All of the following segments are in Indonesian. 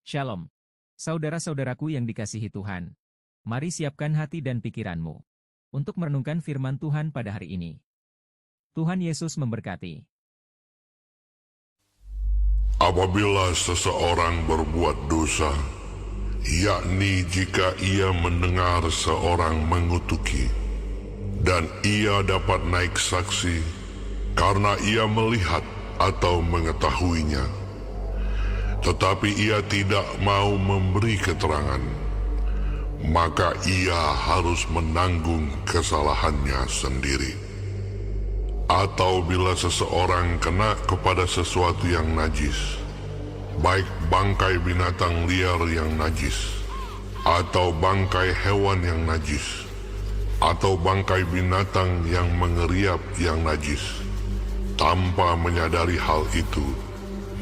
Shalom. Saudara-saudaraku yang dikasihi Tuhan. Mari siapkan hati dan pikiranmu untuk merenungkan firman Tuhan pada hari ini. Tuhan Yesus memberkati. Apabila seseorang berbuat dosa, yakni jika ia mendengar seorang mengutuki, dan ia dapat naik saksi karena ia melihat atau mengetahuinya, tetapi ia tidak mau memberi keterangan, maka ia harus menanggung kesalahannya sendiri. Atau bila seseorang kena kepada sesuatu yang najis, baik bangkai binatang liar yang najis, atau bangkai hewan yang najis, atau bangkai binatang yang mengeriap yang najis, tanpa menyadari hal itu,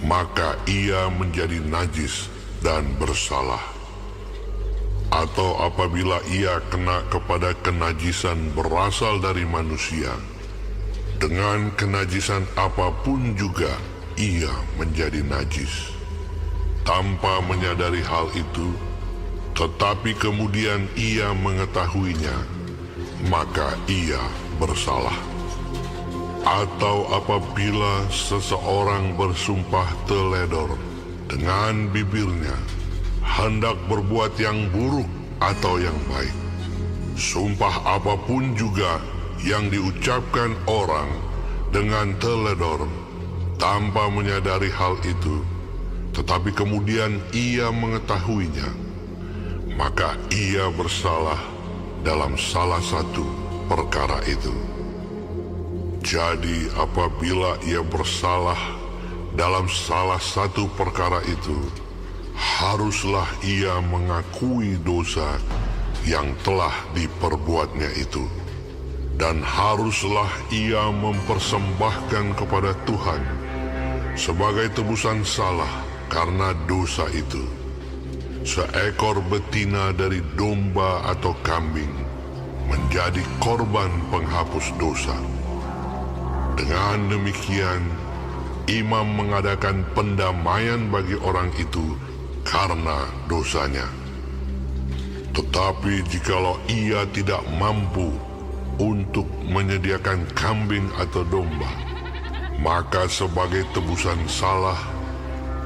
maka ia menjadi najis dan bersalah. Atau apabila ia kena kepada kenajisan berasal dari manusia, dengan kenajisan apapun juga ia menjadi najis, tanpa menyadari hal itu, tetapi kemudian ia mengetahuinya, maka ia bersalah. Atau apabila seseorang bersumpah teledor dengan bibirnya, hendak berbuat yang buruk atau yang baik, sumpah apapun juga yang diucapkan orang dengan teledor tanpa menyadari hal itu, tetapi kemudian ia mengetahuinya, maka ia bersalah dalam salah satu perkara itu. Jadi apabila ia bersalah dalam salah satu perkara itu, haruslah ia mengakui dosa yang telah diperbuatnya itu, dan haruslah ia mempersembahkan kepada Tuhan sebagai tebusan salah karena dosa itu seekor betina dari domba atau kambing menjadi korban penghapus dosa. Dengan demikian, imam mengadakan pendamaian bagi orang itu karena dosanya. Tetapi jikalau ia tidak mampu untuk menyediakan kambing atau domba, maka sebagai tebusan salah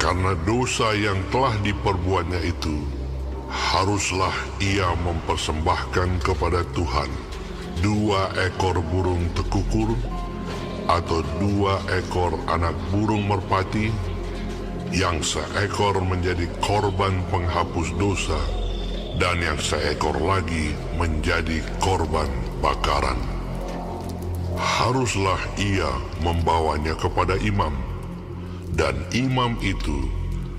karena dosa yang telah diperbuatnya itu, haruslah ia mempersembahkan kepada Tuhan 2 ekor burung tekukur atau 2 ekor anak burung merpati, yang seekor menjadi korban penghapus dosa dan yang seekor lagi menjadi korban bakaran. Haruslah ia membawanya kepada imam, dan imam itu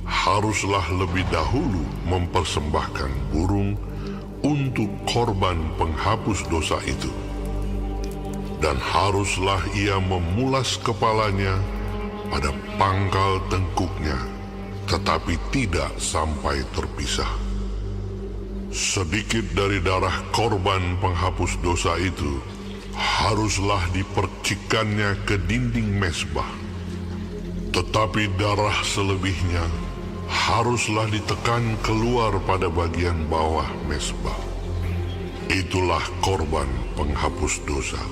haruslah lebih dahulu mempersembahkan burung untuk korban penghapus dosa itu. Dan haruslah ia memulas kepalanya pada pangkal tengkuknya, tetapi tidak sampai terpisah. Sedikit dari darah korban penghapus dosa itu haruslah dipercikannya ke dinding mezbah, tetapi darah selebihnya haruslah ditekan keluar pada bagian bawah mezbah. Itulah korban penghapus dosa.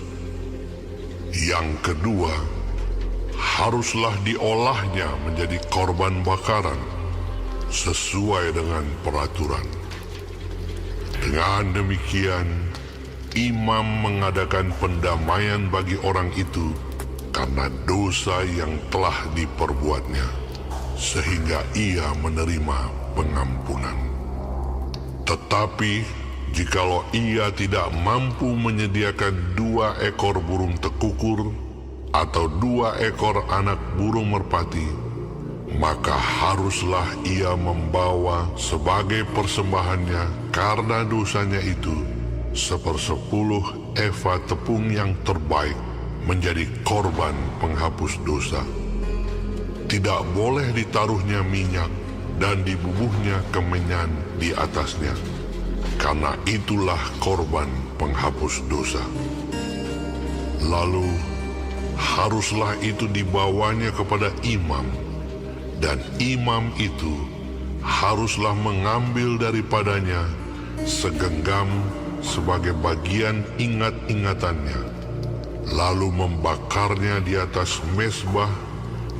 Yang kedua, haruslah diolahnya menjadi korban bakaran sesuai dengan peraturan. Dengan demikian, imam mengadakan pendamaian bagi orang itu karena dosa yang telah diperbuatnya, sehingga ia menerima pengampunan. Tetapi jikalau ia tidak mampu menyediakan 2 ekor burung tekukur atau 2 ekor anak burung merpati, maka haruslah ia membawa sebagai persembahannya karena dosanya itu 1/10 eva tepung yang terbaik menjadi korban penghapus dosa. Tidak boleh ditaruhnya minyak dan dibubuhnya kemenyan di atasnya, karena itulah korban penghapus dosa. Lalu haruslah itu dibawanya kepada imam, dan imam itu haruslah mengambil daripadanya segenggam sebagai bagian ingat-ingatannya, lalu membakarnya di atas mezbah,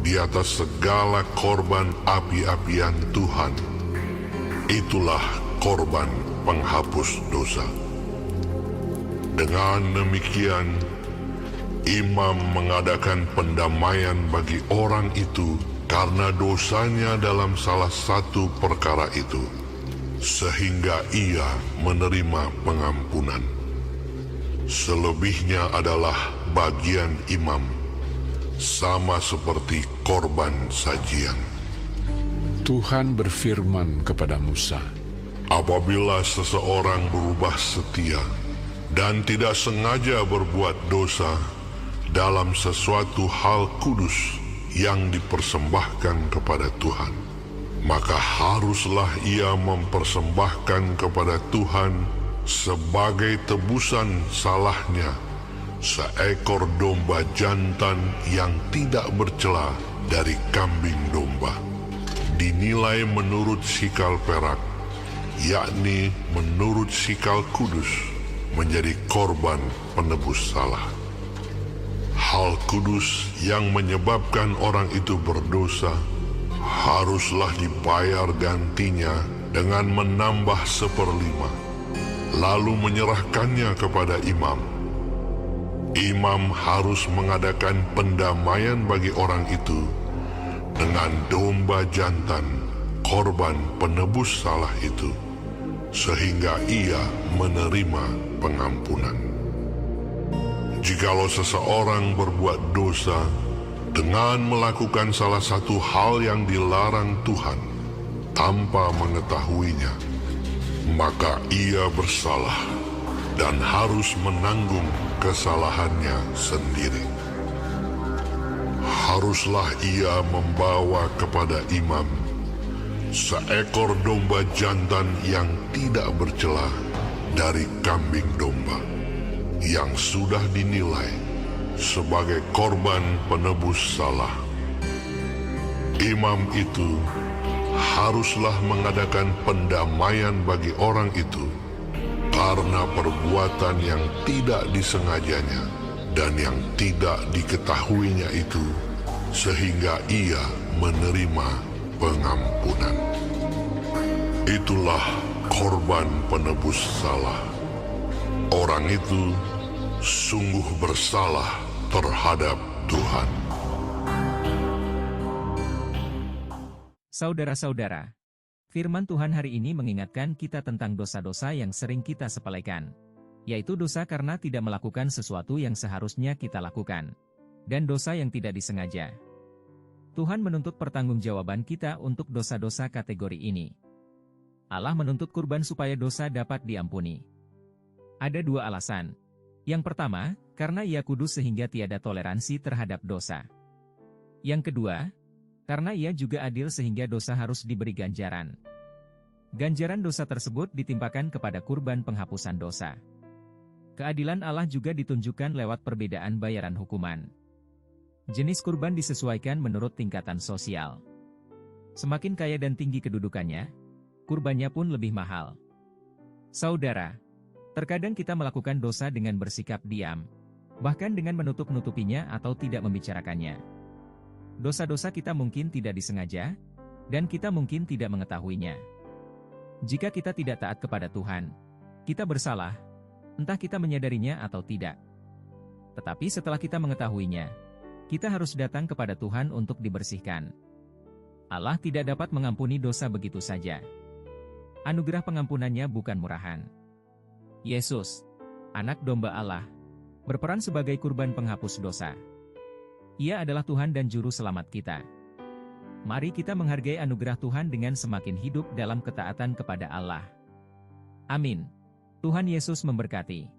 di atas segala korban api-apian Tuhan. Itulah korban penghapus dosa. Dengan demikian, imam mengadakan pendamaian bagi orang itu karena dosanya dalam salah satu perkara itu, sehingga ia menerima pengampunan. Selebihnya adalah bagian imam, sama seperti korban sajian. Tuhan berfirman kepada Musa, Apabila seseorang berubah setia dan tidak sengaja berbuat dosa dalam sesuatu hal kudus yang dipersembahkan kepada Tuhan, maka haruslah ia mempersembahkan kepada Tuhan sebagai tebusan salahnya seekor domba jantan yang tidak bercela dari kambing domba, dinilai menurut sikal perak, yakni menurut sikal kudus, menjadi korban penebus salah. Hal kudus yang menyebabkan orang itu berdosa haruslah dibayar gantinya dengan menambah 1/5, lalu menyerahkannya kepada imam. Imam harus mengadakan pendamaian bagi orang itu dengan domba jantan, korban penebus salah itu, sehingga ia menerima pengampunan. Jikalau seseorang berbuat dosa dengan melakukan salah satu hal yang dilarang Tuhan tanpa mengetahuinya, maka ia bersalah dan harus menanggung kesalahannya sendiri. Haruslah ia membawa kepada imam seekor domba jantan yang tidak bercela dari kambing domba, yang sudah dinilai sebagai korban penebus salah. Imam itu haruslah mengadakan pendamaian bagi orang itu karena perbuatan yang tidak disengajanya dan yang tidak diketahuinya itu, sehingga ia menerima pengampunan. Itulah korban penebus salah. Orang itu sungguh bersalah terhadap Tuhan. Saudara-saudara, firman Tuhan hari ini mengingatkan kita tentang dosa-dosa yang sering kita sepelekan, yaitu dosa karena tidak melakukan sesuatu yang seharusnya kita lakukan, dan dosa yang tidak disengaja. Tuhan menuntut pertanggungjawaban kita untuk dosa-dosa kategori ini. Allah menuntut kurban supaya dosa dapat diampuni. Ada 2 alasan. Yang pertama, karena Ia kudus sehingga tiada toleransi terhadap dosa. Yang kedua, karena Ia juga adil sehingga dosa harus diberi ganjaran. Ganjaran dosa tersebut ditimpakan kepada kurban penghapusan dosa. Keadilan Allah juga ditunjukkan lewat perbedaan bayaran hukuman. Jenis kurban disesuaikan menurut tingkatan sosial. Semakin kaya dan tinggi kedudukannya, kurbannya pun lebih mahal. Saudara, terkadang kita melakukan dosa dengan bersikap diam, bahkan dengan menutup-nutupinya atau tidak membicarakannya. Dosa-dosa kita mungkin tidak disengaja, dan kita mungkin tidak mengetahuinya. Jika kita tidak taat kepada Tuhan, kita bersalah, entah kita menyadarinya atau tidak. Tetapi setelah kita mengetahuinya, kita harus datang kepada Tuhan untuk dibersihkan. Allah tidak dapat mengampuni dosa begitu saja. Anugerah pengampunannya bukan murahan. Yesus, Anak Domba Allah, berperan sebagai kurban penghapus dosa. Ia adalah Tuhan dan Juru Selamat kita. Mari kita menghargai anugerah Tuhan dengan semakin hidup dalam ketaatan kepada Allah. Amin. Tuhan Yesus memberkati.